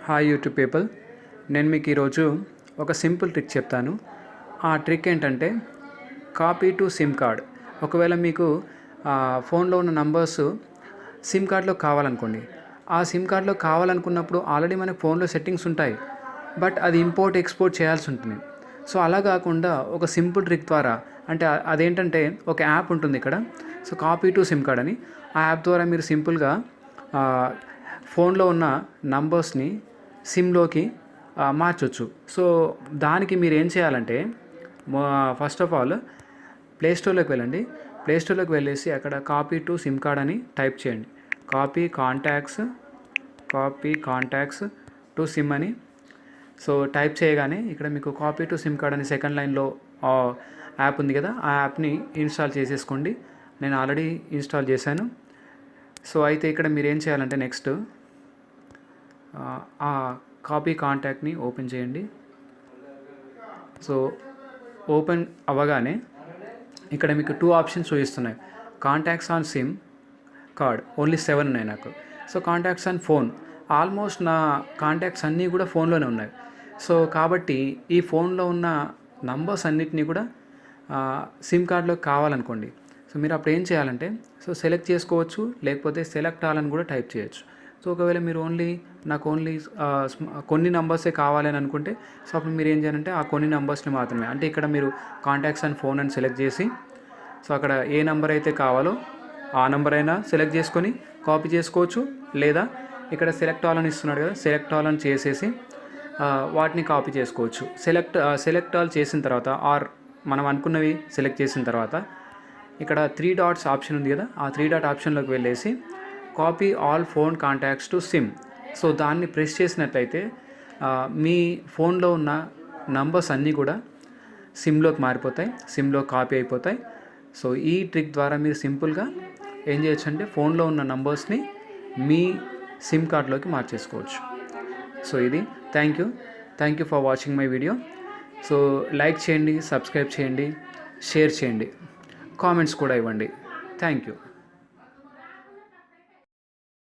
Hi YouTube people, నేను మీకు ఈరోజు ఒక సింపుల్ ట్రిక్ చెప్తాను. ఆ ట్రిక్ ఏంటంటే కాపీ టు సిమ్ కార్డ్. ఒకవేళ మీకు ఫోన్లో ఉన్న నంబర్స్ సిమ్ కార్డ్లో కావాలనుకోండి. ఆ సిమ్ కార్డ్లో కావాలనుకున్నప్పుడు ఆల్రెడీ మనకు ఫోన్లో సెట్టింగ్స్ ఉంటాయి, బట్ అది ఇంపోర్ట్ ఎక్స్పోర్ట్ చేయాల్సి ఉంటుంది. సో అలా కాకుండా ఒక సింపుల్ ట్రిక్ ద్వారా, అంటే అదేంటంటే ఒక యాప్ ఉంటుంది ఇక్కడ. So copy to SIM card అని ఆ యాప్ ద్వారా మీరు సింపుల్గా ఫోన్లో ఉన్న నంబర్స్ని సిమ్లోకి మార్చొచ్చు. సో దానికి మీరు ఏం చేయాలంటే ఫస్ట్ ఆఫ్ ఆల్ ప్లేస్టోర్లోకి వెళ్ళండి. ప్లేస్టోర్లోకి వెళ్ళేసి అక్కడ కాపీ టు సిమ్ కార్డ్ అని టైప్ చేయండి. కాపీ కాంటాక్ట్స్ టు సిమ్ అని సో టైప్ చేయగానే ఇక్కడ మీకు కాపీ టు సిమ్ కార్డ్ అని సెకండ్ లైన్లో యాప్ ఉంది కదా, ఆ యాప్ని ఇన్స్టాల్ చేసేసుకోండి. నేను ఆల్రెడీ ఇన్స్టాల్ చేశాను. సో అయితే ఇక్కడ మీరు ఏం చేయాలంటే నెక్స్ట్ ఆ కాపీ కాంటాక్ట్ని ఓపెన్ చేయండి. సో ఓపెన్ అవ్వగానే ఇక్కడ మీకు 2 ఆప్షన్స్ చూపిస్తున్నాయి. Contacts on SIM card only 7 ఉన్నాయి నాకు. So contacts on phone, almost నా కాంటాక్ట్స్ అన్నీ కూడా ఫోన్లోనే ఉన్నాయి. సో కాబట్టి ఈ ఫోన్లో ఉన్న నంబర్స్ అన్నిటినీ కూడా సిమ్ కార్డ్లో కావాలనుకోండి. సో మీరు అప్పుడు ఏం చేయాలంటే సెలెక్ట్ చేసుకోవచ్చు, లేకపోతే సెలెక్ట్ ఆల్ అని కూడా టైప్ చేయొచ్చు. సో ఒకవేళ మీరు నాకు ఓన్లీ కొన్ని నంబర్సే కావాలని అనుకుంటే సో అప్పుడు మీరు ఏం చేయాలంటే ఆ కొన్ని నంబర్స్ని మాత్రమే, అంటే ఇక్కడ మీరు కాంటాక్ట్స్ అండ్ ఫోన్ అని సెలెక్ట్ చేసి సో అక్కడ ఏ నెంబర్ అయితే కావాలో ఆ నెంబర్ అయినా సెలెక్ట్ చేసుకొని కాపీ చేసుకోవచ్చు, లేదా ఇక్కడ సెలెక్ట్ ఆల్ అని ఇస్తున్నాడు కదా, సెలెక్ట్ ఆల్ అని చేసేసి వాటిని కాపీ చేసుకోవచ్చు. సెలెక్ట్ ఆల్ చేసిన తర్వాత ఆర్ మనం అనుకున్నవి సెలెక్ట్ చేసిన తర్వాత ఇక్కడ 3 డాట్స్ ఆప్షన్ ఉంది కదా, ఆ 3 డాట్ ఆప్షన్లోకి వెళ్ళేసి copy all phone contacts to SIM. So దాన్ని ప్రెస్ చేసినట్లయితే మీ ఫోన్లో ఉన్న నంబర్స్ అన్నీ కూడా సిమ్లోకి మారిపోతాయి, సిమ్లో కాపీ అయిపోతాయి. సో ఈ ట్రిక్ ద్వారా మీరు సింపుల్గా ఏం చేయొచ్చు అంటే ఫోన్లో ఉన్న నంబర్స్ని మీ సిమ్ కార్డ్లోకి మార్చేసుకోవచ్చు. సో ఇది thank you for watching my video. So like చేయండి, సబ్స్క్రైబ్ చేయండి, షేర్ చేయండి, కామెంట్స్ కూడా ఇవ్వండి. Thank you.